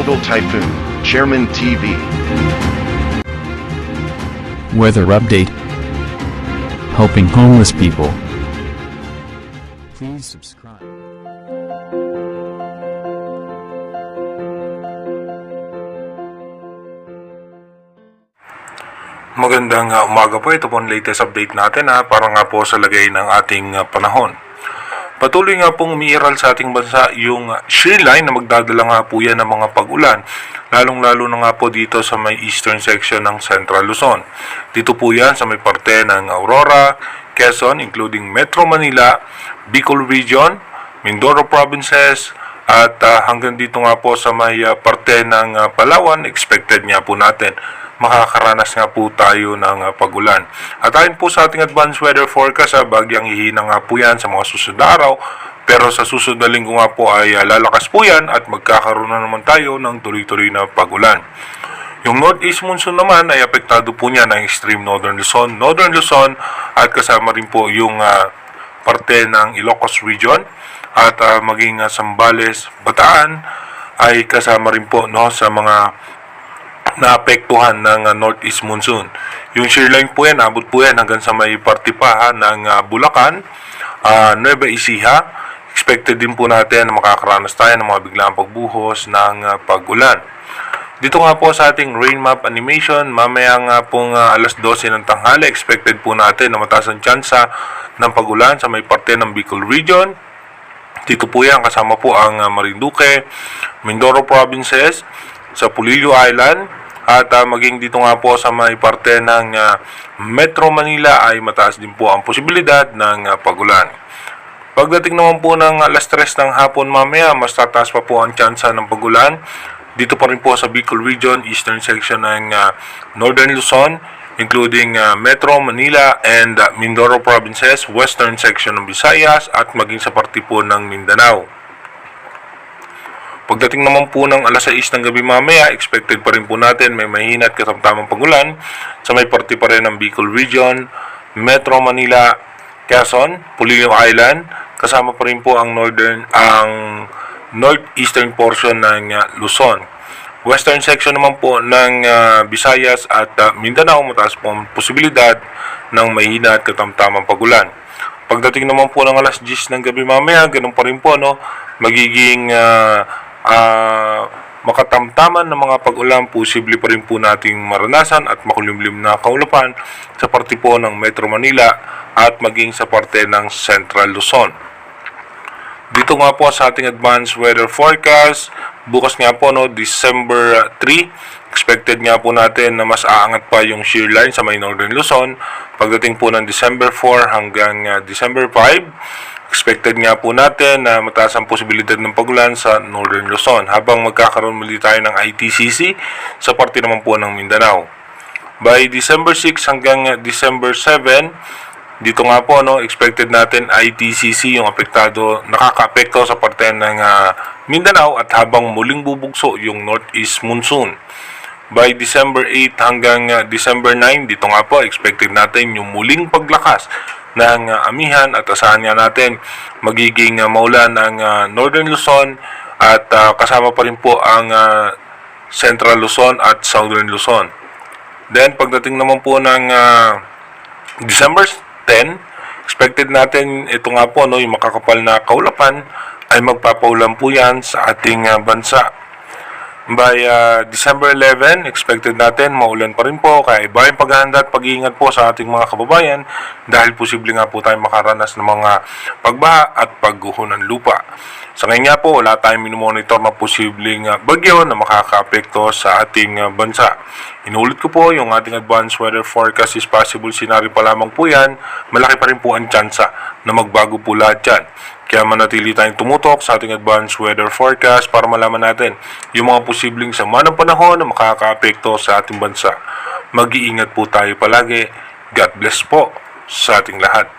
Tropical Typhoon, Chairman TV. Weather update. Helping homeless people. Please subscribe. Magandang umaga po. Ito po ang latest update natin para nga po sa lagay ng ating panahon. Patuloy nga pong umiiral sa ating bansa yung shear line na magdadala nga po yan ng mga pag-ulan. Lalong-lalo na nga po dito sa may eastern section ng Central Luzon. Dito po yan sa may parte ng Aurora, Quezon, including Metro Manila, Bicol Region, Mindoro Provinces, at hanggang dito nga po sa may parte ng Palawan, expected nga po natin makakaranas nga po tayo ng pag-ulan. At ayon po sa ating advanced weather forecast, bagyang hihina nga po yan sa mga susunod na araw, pero sa susunod na linggo nga po ay lalakas po yan at magkakaroon na naman tayo ng tuloy-tuloy na pag-ulan. Yung northeast monsoon naman ay apektado po niya ng extreme northern Luzon at kasama rin po yung parte ng Ilocos region at maging Zambales, Bataan ay kasama rin po sa mga naapektuhan ng northeast monsoon. Yung shear line po yan, abot po yan hanggang sa may parte pa ng Bulacan, Nueva Ecija. Expected din po natin na makakaranas tayo ng mga biglaang pagbuhos ng pag-ulan. Dito nga po sa ating rain map animation, mamaya nga pong alas 12 ng tanghali, expected po natin na mataas ang tsansa ng pag-ulan sa may parte ng Bicol region. Dito po yan, kasama po ang Marinduque, Mindoro Provinces, sa Pulilio Island, at maging dito nga po sa may parte ng Metro Manila ay mataas din po ang posibilidad ng pag-ulan. Pagdating naman po ng alas 3 ng hapon mamaya, mas tataas pa po ang tsansa ng pag-ulan. Dito pa rin po sa Bicol Region, eastern section ng Northern Luzon, including Metro Manila and Mindoro Provinces, western section ng Visayas at maging sa parte po ng Mindanao. Pagdating naman po ng alas 6 ng gabi mamaya, expected pa rin po natin may mahina at katamtamang pag-ulan sa may parte pa rin ng Bicol Region, Metro Manila, Quezon, Pulilio Island, kasama pa rin po ang northeastern portion ng Luzon. Western section naman po ng Visayas at Mindanao, mataas po ang posibilidad ng mahina at katamtamang pag-ulan. Pagdating naman po ng alas 10 ng gabi mamaya, ganun pa rin po magiging makatamtaman ng mga pag-ulan, posible pa rin po nating maranasan at makulimlim na kaulapan sa parte po ng Metro Manila at maging sa parte ng Central Luzon. Dito nga po sa ating advanced weather forecast, bukas nga po December 3, expected nga po natin na mas aangat pa yung shear line sa may Northern Luzon. Pagdating po ng December 4 hanggang December 5, expected nga po natin na mataas ang posibilidad ng pag-ulan sa Northern Luzon habang magkakaroon muli tayo ng ITCC sa parte naman po ng Mindanao. By December 6 hanggang December 7, dito nga po expected natin ITCC yung nakaka-apekto sa parte ng Mindanao at habang muling bubugso yung northeast monsoon. By December 8 hanggang December 9, dito nga po expected natin yung muling paglakas ng amihan at asahan nga natin magiging maulan ng Northern Luzon at kasama pa rin po ang Central Luzon at Southern Luzon. Then pagdating naman po ng December 10, expected natin ito nga po yung makakapal na kaulapan ay magpapaulan po yan sa ating bansa. By December 11, expected natin maulan pa rin po, kaya iba yung paghahanda at pag-iingat po sa ating mga kababayan dahil posible nga po tayong makaranas ng mga pagbaha at pagguho ng lupa. Sa ngayon nga po, wala tayong minomonitor na posibleng bagyo na makaka-apekto sa ating bansa. Inulit ko po, yung ating advanced weather forecast is possible scenario pa lamang po yan, malaki pa rin po ang tsansa na magbago po lahat yan. Kaya manatili tayong tumutok sa ating advanced weather forecast para malaman natin yung mga posibleng sama ng panahon na makaka-apekto sa ating bansa. Mag-iingat po tayo palagi. God bless po sa ating lahat.